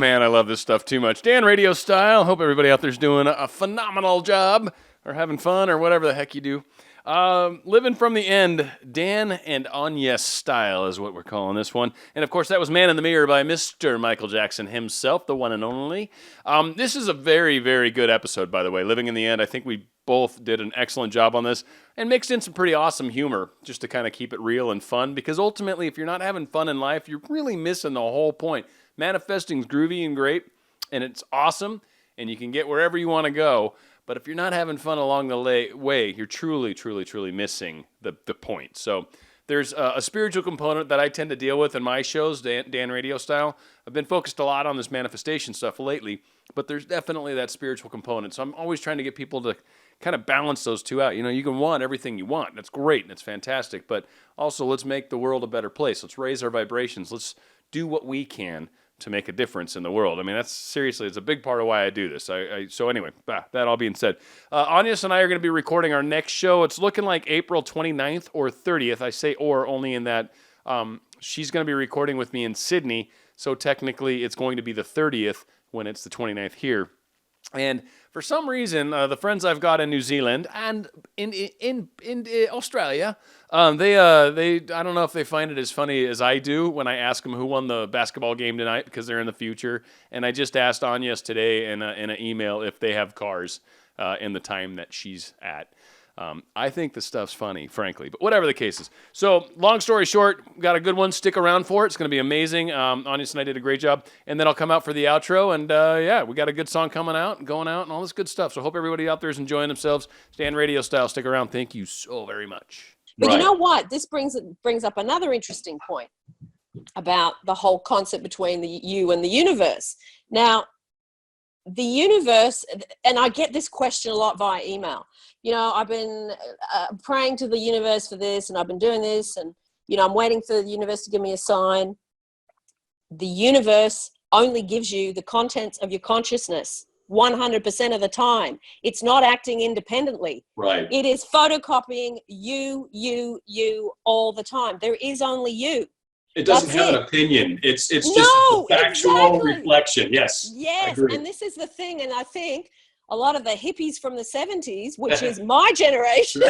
man, I love this stuff too much. Dan, Radio Style. Hope everybody out there's doing a phenomenal job or having fun or whatever the heck you do. Living from the End, Dan and Agnes Style is what we're calling this one. And of course, that was Man in the Mirror by Mr. Michael Jackson himself, the one and only. This is a very, very good episode, by the way. Living in the End, I think we both did an excellent job on this and mixed in some pretty awesome humor just to kind of keep it real and fun. Because ultimately, if you're not having fun in life, you're really missing the whole point. Manifesting's groovy and great, and it's awesome, and you can get wherever you want to go. But if you're not having fun along the way, you're truly, truly, truly missing the point. So there's a spiritual component that I tend to deal with in my shows, Dan Radio Style. I've been focused a lot on this manifestation stuff lately, but there's definitely that spiritual component. So I'm always trying to get people to kind of balance those two out. You know, you can want everything you want. That's great and it's fantastic. But also, let's make the world a better place. Let's raise our vibrations. Let's do what we can to make a difference in the world. I mean, that's seriously, it's a big part of why I do this. So anyway, that all being said, Agnes and I are going to be recording our next show. It's looking like April 29th or 30th. I say or only in that she's going to be recording with me in Sydney. So technically it's going to be the 30th when it's the 29th here. And for some reason, the friends I've got in New Zealand and in Australia, they I don't know if they find it as funny as I do when I ask them who won the basketball game tonight because they're in the future. And I just asked Agnes today in an email if they have cars in the time that she's at. I think the stuff's funny, frankly, but whatever the case is. So, long story short, got a good one. Stick around for it. It's going to be amazing. Agnes and I did a great job. And then I'll come out for the outro. And yeah, we got a good song coming out and going out and all this good stuff. So, hope everybody out there is enjoying themselves. Dan Radio Style. Stick around. Thank you so very much. But you know what? This brings up another interesting point about the whole concept between the you and the universe. Now, the universe, and I get this question a lot via email. You know, I've been praying to the universe for this, and I've been doing this, and, you know, I'm waiting for the universe to give me a sign. The universe only gives you the contents of your consciousness 100% of the time. It's not acting independently. Right. It is photocopying you all the time. There is only you. It doesn't have an opinion. It's just a factual reflection. Yes. Yes. And this is the thing. And I think a lot of the hippies from the 70s, which is my generation.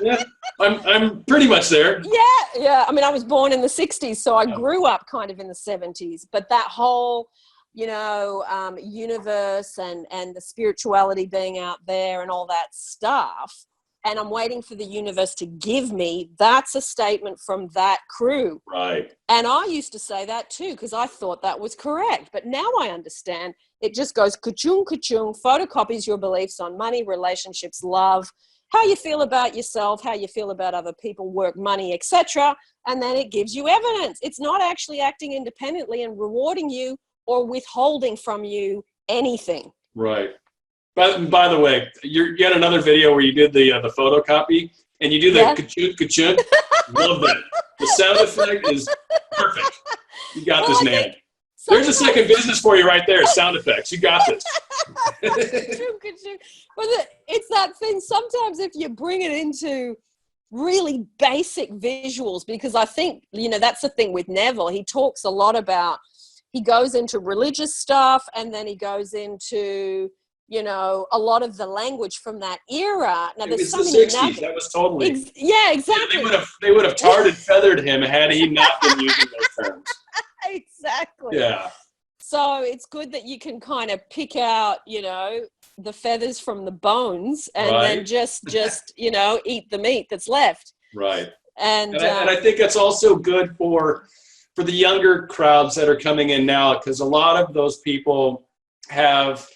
Yeah, I'm pretty much there. Yeah. I mean, I was born in the 60s, so I grew up kind of in the 70s. But that whole, you know, universe and the spirituality being out there and all that stuff, and I'm waiting for the universe to give me, that's a statement from that crew. Right. And I used to say that too, because I thought that was correct. But now I understand it just goes ka-chung, ka-chung, photocopies your beliefs on money, relationships, love, how you feel about yourself, how you feel about other people, work, money, etc. And then it gives you evidence. It's not actually acting independently and rewarding you or withholding from you anything. Right. By the way, you had another video where you did the photocopy and you do the ka-chunk, ka-chunk. Love that. The sound effect is perfect. You got this, man. There's a second business for you right there. Sound effects. You got this. But it's that thing. Sometimes if you bring it into really basic visuals, because I think, you know, that's the thing with Neville. He talks a lot about, he goes into religious stuff and then he goes into, you know, a lot of the language from that era. Now, there's it's the 60s. That was totally. Yeah, exactly. Yeah, they would have tarred and feathered him had he not been using those terms. Exactly. Yeah. So it's good that you can kind of pick out, you know, the feathers from the bones and then just you know, eat the meat that's left. Right. And I think that's also good for the younger crowds that are coming in now, because a lot of those people have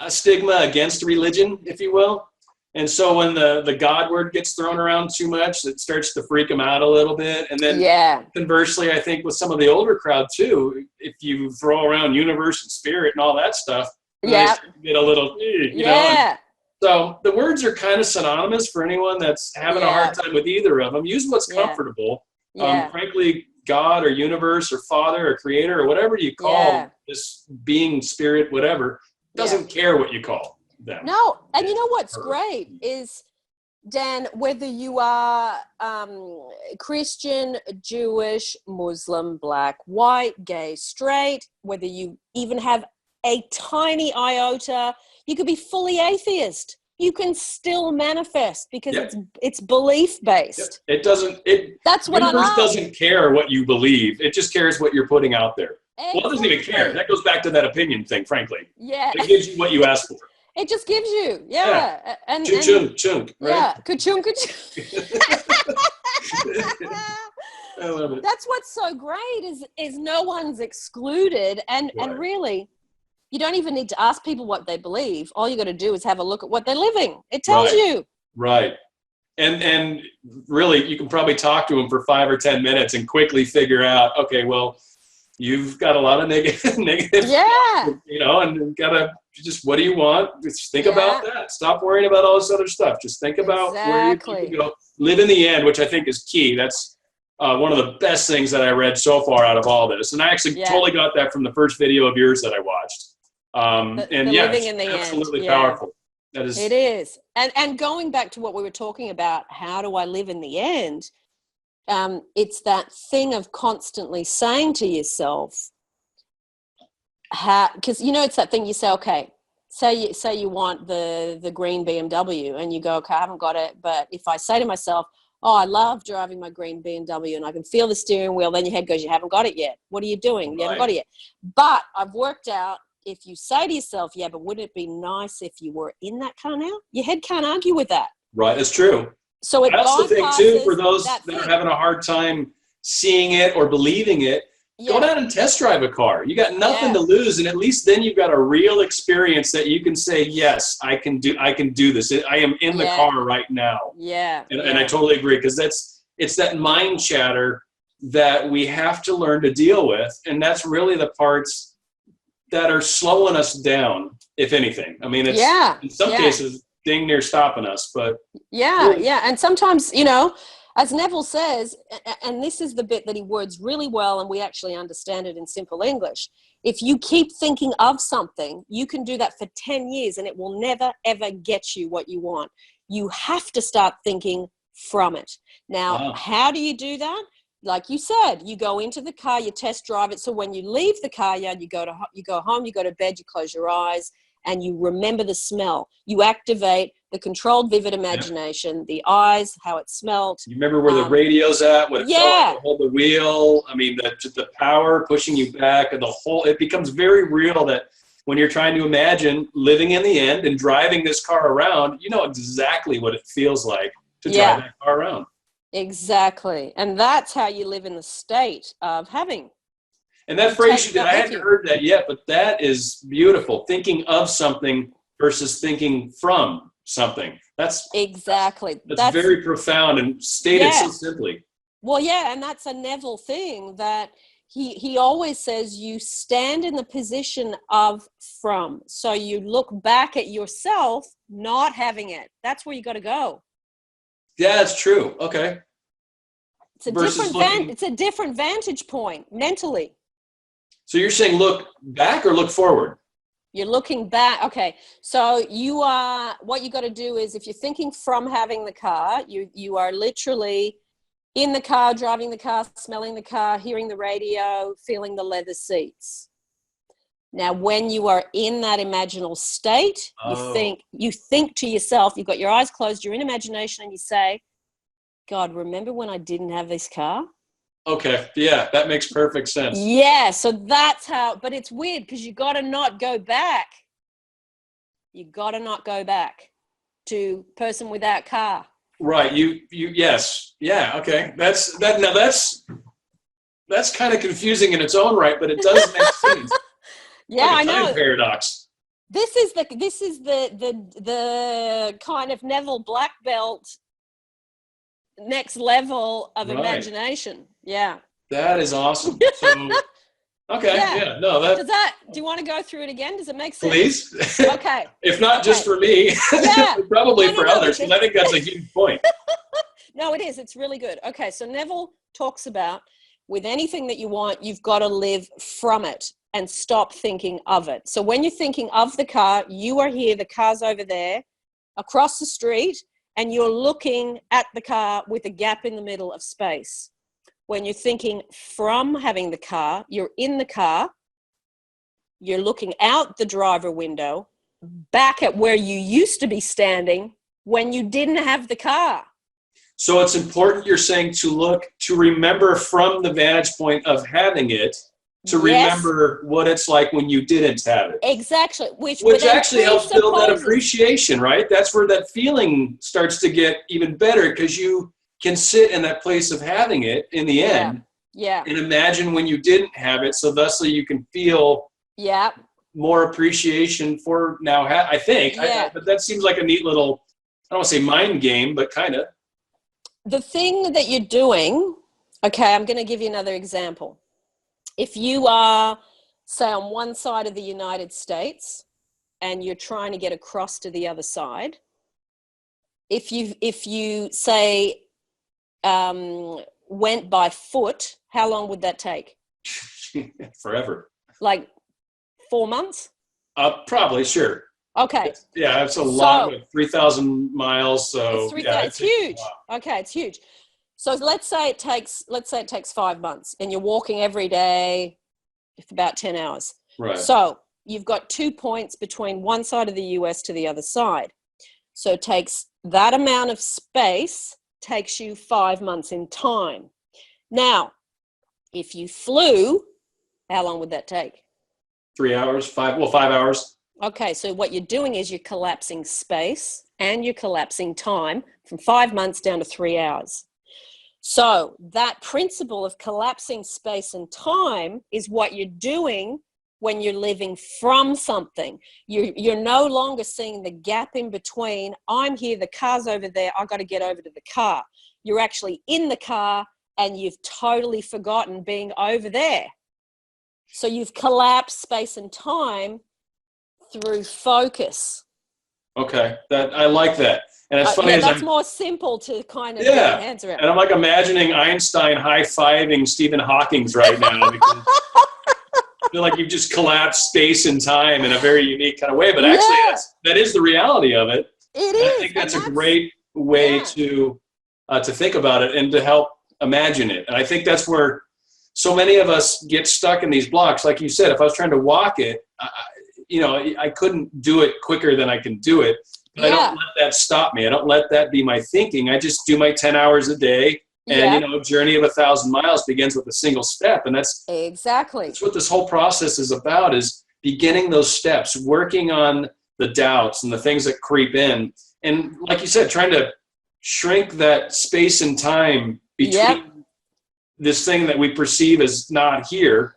a stigma against religion, if you will. And so when the God word gets thrown around too much, it starts to freak them out a little bit. And then conversely, I think with some of the older crowd too, if you throw around universe and spirit and all that stuff, they get a little, you know. And so the words are kind of synonymous for anyone that's having a hard time with either of them. Use what's comfortable. Frankly, God or universe or Father or Creator or whatever you call this being, spirit, whatever, doesn't care what you call them. No, and you know what's great is Dan, whether you are Christian, Jewish, Muslim, black, white, gay, straight, whether you even have a tiny iota, you could be fully atheist. You can still manifest because it's belief based. Yep. It doesn't. That's what universe I love. doesn't care what you believe. It just cares what you're putting out there. Exactly. Well, it doesn't even care. That goes back to that opinion thing, frankly. Yeah. It gives you what you ask for. It just gives you, yeah. And Chunk, right? Yeah, ka-chung, ka-chung. I love it. That's what's so great is no one's excluded, and really, you don't even need to ask people what they believe. All you got to do is have a look at what they're living. It tells you. Right. And really, you can probably talk to them for 5 or 10 minutes and quickly figure out, okay, well, you've got a lot of negative, you know, and gotta just, what do you want? Just think about that. Stop worrying about all this other stuff. Just think about where you can go. Live in the end, which I think is key. That's one of the best things that I read so far out of all this. And I actually totally got that from the first video of yours that I watched. Living in the absolutely end. Powerful. That is. It is. And going back to what we were talking about, how do I live in the end? It's that thing of constantly saying to yourself, because it's that thing you say, okay, say you want the green BMW, and you go, okay, I haven't got it, but if I say to myself, oh, I love driving my green BMW and I can feel the steering wheel, then your head goes, you haven't got it yet. What are you doing? You haven't got it yet. But I've worked out, if you say to yourself, yeah, but wouldn't it be nice if you were in that car now? Your head can't argue with that. Right, that's true. So it also think too, for those that are having a hard time seeing it or believing it, go down and test drive a car. You got nothing to lose, and at least then you've got a real experience that you can say, yes, I can do this. I am in the car right now. And I totally agree, because it's that mind chatter that we have to learn to deal with, and that's really the parts that are slowing us down, if anything. I mean, it's in some cases dang near stopping us, but and sometimes, as Neville says, and this is the bit that he words really well, and we actually understand it in simple English, if you keep thinking of something, you can do that for 10 years and it will never ever get you what you want. You have to start thinking from it. Now, how do you do that? Like you said, you go into the car, you test drive it, so when you leave the car yard, you go home, you go to bed, you close your eyes, and you remember the smell. You activate the controlled, vivid imagination, the eyes, how it smelled. You remember where the radio's at, what it felt like to hold the wheel. I mean, the power pushing you back, and it becomes very real that when you're trying to imagine living in the end and driving this car around, you know exactly what it feels like to drive that car around. Exactly. And that's how you live in the state of having. And that phrase you did, I hadn't heard that yet, but that is beautiful. Thinking of something versus thinking from something. That's very profound and stated so simply. Well, and that's a Neville thing that he always says, you stand in the position of from. So you look back at yourself not having it. That's where you got to go. Yeah, that's true. Okay. It's a different vantage point mentally. So you're saying look back or look forward? You're looking back. Okay. So what you got to do is, if you're thinking from having the car, you are literally in the car, driving the car, smelling the car, hearing the radio, feeling the leather seats. Now, when you are in that imaginal state, you think to yourself, you've got your eyes closed, you're in imagination, and you say, God, remember when I didn't have this car? Okay. Yeah, that makes perfect sense. Yeah. So that's how, but it's weird because you got to not go back. You got to not go back to person without car. Right. Yes. Yeah. Okay. That's kind of confusing in its own right, but it does make sense. Yeah, like I know. Paradox. This is the kind of Neville black belt next level of imagination. Yeah. That is awesome. So, okay. Yeah. No, do you want to go through it again? Does it make sense? Please. Okay. If not just for me, probably for others, because I think that's a huge point. No, it is. It's really good. Okay. So Neville talks about, with anything that you want, you've got to live from it and stop thinking of it. So when you're thinking of the car, you are here, the car's over there, across the street, and you're looking at the car with a gap in the middle of space. When you're thinking from having the car, you're in the car, you're looking out the driver window, back at where you used to be standing when you didn't have the car. So it's important, you're saying, to remember from the vantage point of having it, to remember what it's like when you didn't have it. Exactly. Which actually helps build that appreciation, right? That's where that feeling starts to get even better, because you can sit in that place of having it in the end and imagine when you didn't have it, so thusly you can feel more appreciation for now, I think. But that seems like a neat little, I don't want to say mind game, but kind of. The thing that you're doing, okay, I'm going to give you another example. If you are, say, on one side of the United States and you're trying to get across to the other side, if you say went by foot, how long would that take? Forever. Like 4 months? Probably, sure. Okay. It's a lot, 3,000 miles. So it's huge. Okay, it's huge. So let's say it takes 5 months, and you're walking every day for about 10 hours. Right. So you've got 2 points between one side of the US to the other side. So it takes that amount of space, takes you 5 months in time. Now, if you flew, how long would that take? 3 hours, 5 hours. Okay, so what you're doing is you're collapsing space and you're collapsing time from 5 months down to 3 hours. So that principle of collapsing space and time is what you're doing when you're living from something. You're no longer seeing the gap in between. I'm here, the car's over there, I've got to get over to the car. You're actually in the car and you've totally forgotten being over there. So you've collapsed space and time through focus. Okay, I like that. And it's funny, that's more simple to kind of get your hands around. And I'm like imagining Einstein high-fiving Stephen Hawking's right now, because I feel like you've just collapsed space and time in a very unique kind of way. But actually, that is the reality of it. It is. I think that's a great way to think about it and to help imagine it. And I think that's where so many of us get stuck in these blocks. Like you said, if I was trying to walk it, I couldn't do it quicker than I can do it. But I don't let that stop me. I don't let that be my thinking. I just do my 10 hours a day. And, journey of 1,000 miles begins with a single step. And that's what this whole process is about, is beginning those steps, working on the doubts and the things that creep in. And like you said, trying to shrink that space and time between this thing that we perceive as not here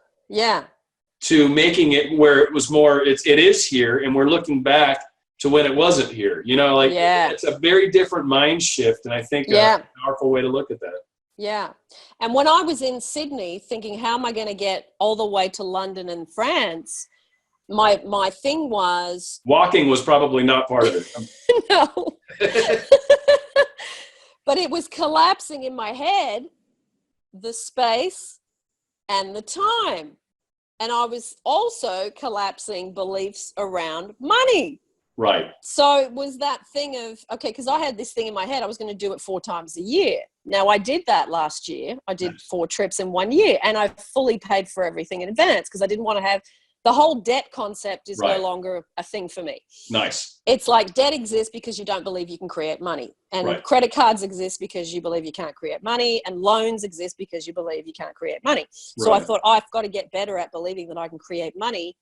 to making it where it was more, it is here, and we're looking back to when it wasn't here. It's a very different mind shift, and I think a powerful way to look at that. Yeah. And when I was in Sydney thinking, how am I going to get all the way to London and France, my thing was... Walking was probably not part of it. No. But it was collapsing in my head, the space and the time. And I was also collapsing beliefs around money. Right. So it was that thing of, okay, because I had this thing in my head, I was going to do it 4 times a year. Now, I did that last year. I did 4 trips in 1 year, and I fully paid for everything in advance because I didn't want to have, the whole debt concept is no longer a thing for me. Nice. It's like debt exists because you don't believe you can create money. And credit cards exist because you believe you can't create money. And loans exist because you believe you can't create money. So I thought, I've got to get better at believing that I can create money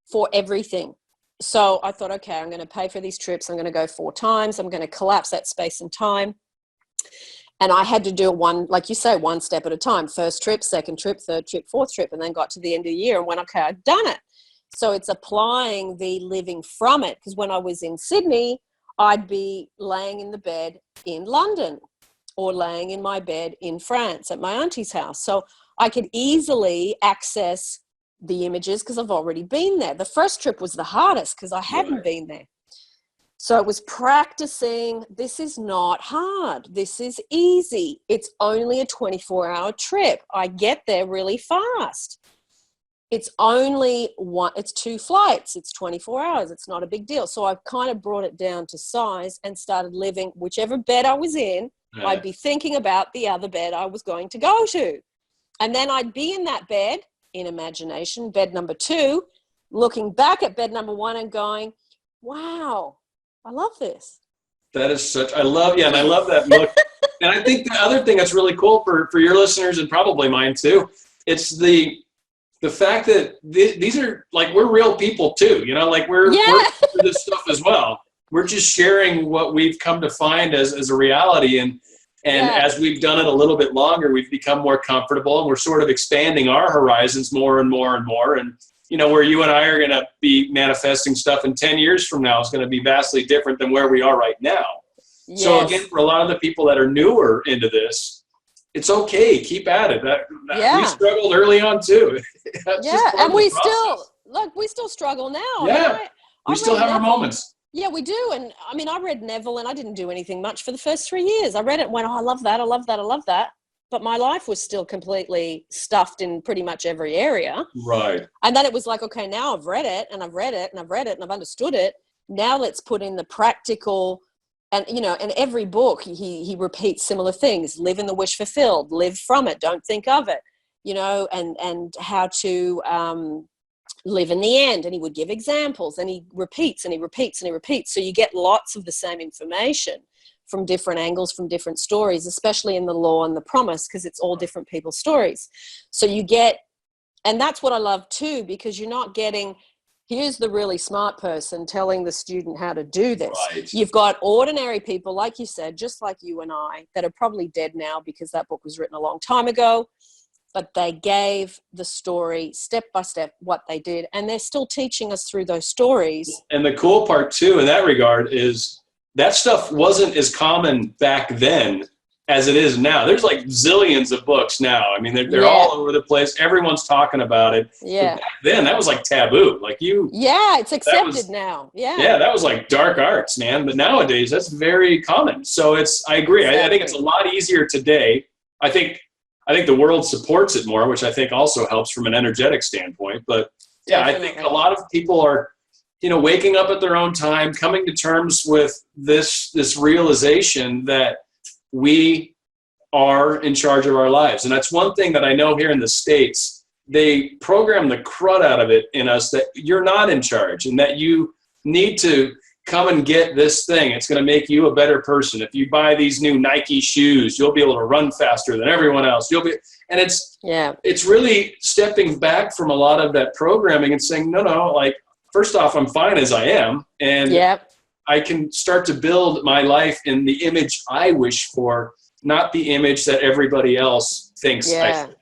for everything. So I thought, okay, I'm going to pay for these trips. I'm going to go 4 times. I'm going to collapse that space and time. And I had to do one, like you say, 1 step at a time. First trip, second trip, third trip, fourth trip, and then got to the end of the year and went, okay, I've done it. So it's applying the living from it. Because when I was in Sydney, I'd be laying in the bed in London or laying in my bed in France at my auntie's house. So I could easily access the images because I've already been there. The first trip was the hardest because I hadn't been there. So it was practicing. This is not hard. This is easy. It's only a 24-hour trip. I get there really fast. it's only one, it's 2 flights, it's 24 hours, it's not a big deal. So I've kind of brought it down to size and started living whichever bed I was in. I'd be thinking about the other bed I was going to go to. And then I'd be in that bed, in imagination, bed number 2, looking back at bed number 1 and going, wow, I love this. That is such, I love that look. And I think the other thing that's really cool for your listeners and probably mine too, it's the fact that these are like, we're real people too, you know, like we're through this stuff as well. We're just sharing what we've come to find as a reality. And as we've done it a little bit longer, we've become more comfortable and we're sort of expanding our horizons more and more and more. And, you know, where you and I are going to be manifesting stuff in 10 years from now is going to be vastly different than where we are right now. Yes. So again, for a lot of the people that are newer into this, it's okay. Keep at it. We struggled early on too. And we still struggle now. Yeah. We still have our moments. Yeah, we do. And I mean, I read Neville and I didn't do anything much for the first 3 years. I read it and went, oh, I love that. I love that. I love that. But my life was still completely stuffed in pretty much every area. Right. And then it was like, okay, now I've read it and I've read it and I've read it and I've understood it. Now let's put in the practical. And, you know, in every book, he repeats similar things. Live in the wish fulfilled. Live from it. Don't think of it. You know, and how to live in the end. And he would give examples. And he repeats and he repeats and he repeats. So you get lots of the same information from different angles, from different stories, especially in the law and the promise, because it's all different people's stories. So you get, and that's what I love too, because you're not getting, here's the really smart person telling the student how to do this. Right. You've got ordinary people, like you said, just like you and I, that are probably dead now because that book was written a long time ago, but they gave the story step by step what they did, and they're still teaching us through those stories. And the cool part too in that regard is that stuff wasn't as common back then as it is now. There's like zillions of books now. I mean, they're all over the place. Everyone's talking about it. Yeah. But back then, that was like taboo. Like it's accepted now. Yeah. Yeah, that was like dark arts, man. But nowadays, that's very common. So I agree. Exactly. I think it's a lot easier today. I think the world supports it more, which I think also helps from an energetic standpoint. But yeah, definitely. I think a lot of people are, you know, waking up at their own time, coming to terms with this realization that we are in charge of our lives. And that's one thing that I know here in the States, they program the crud out of it in us that you're not in charge and that you need to come and get this thing. It's going to make you a better person. If you buy these new Nike shoes, you'll be able to run faster than everyone else. It's really stepping back from a lot of that programming and saying, no, like, first off, I'm fine as I am. And I can start to build my life in the image I wish for, not the image that everybody else thinks I should have.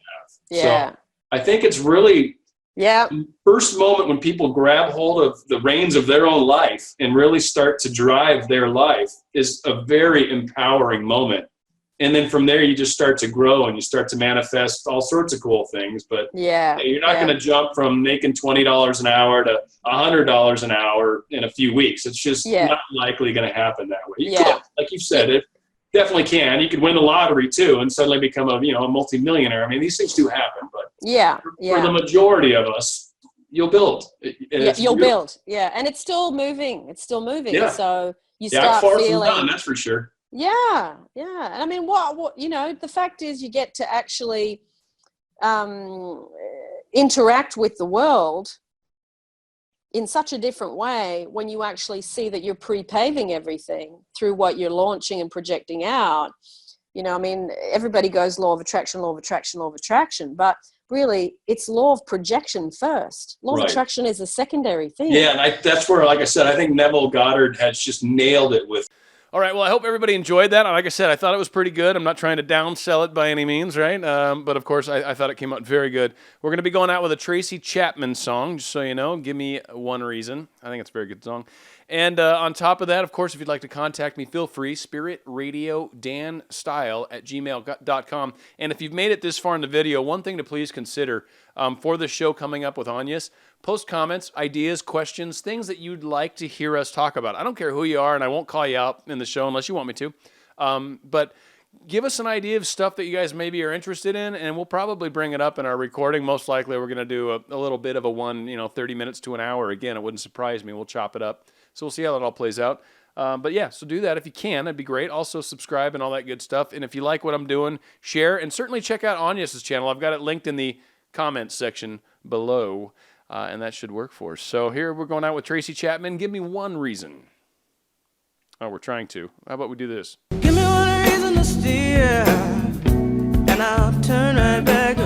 So I think it's really the first moment when people grab hold of the reins of their own life and really start to drive their life is a very empowering moment. And then from there, you just start to grow and you start to manifest all sorts of cool things. But you're not going to jump from making $20 an hour to $100 an hour in a few weeks. It's just not likely going to happen that way. You could, like you said, it definitely can. You could win the lottery too and suddenly become a multimillionaire. I mean, these things do happen, but for the majority of us, you'll build. You'll build. Yeah, and it's still moving. It's still moving. Yeah. So you start far feeling. From done, that's for sure. Yeah. And I mean, what the fact is, you get to actually interact with the world in such a different way when you actually see that you're pre-paving everything through what you're launching and projecting out. You know, I mean, everybody goes law of attraction, but really it's law of projection first. Law of attraction is a secondary thing. Yeah, and that's where, like I said, I think Neville Goddard has just nailed it with. All right, well, I hope everybody enjoyed that. Like I said, I thought it was pretty good. I'm not trying to downsell it by any means, right? But, of course, I thought it came out very good. We're going to be going out with a Tracy Chapman song, just so you know. Give Me One Reason. I think it's a very good song. And on top of that, of course, if you'd like to contact me, feel free, spiritradiodanstyle@gmail.com. And if you've made it this far in the video, one thing to please consider for the show coming up with Agnes, post comments, ideas, questions, things that you'd like to hear us talk about. I don't care who you are, and I won't call you out in the show unless you want me to. But give us an idea of stuff that you guys maybe are interested in, and we'll probably bring it up in our recording. Most likely we're going to do a little bit of a 30 minutes to an hour. Again, it wouldn't surprise me. We'll chop it up. So we'll see how that all plays out. But yeah, so do that if you can. That'd be great. Also subscribe and all that good stuff. And if you like what I'm doing, share, and certainly check out Agnes' channel. I've got it linked in the comments section below, and that should work for us. So here we're going out with Tracy Chapman. Give me one reason. Oh, we're trying to. How about we do this? Give me one reason to steer, and I'll turn right back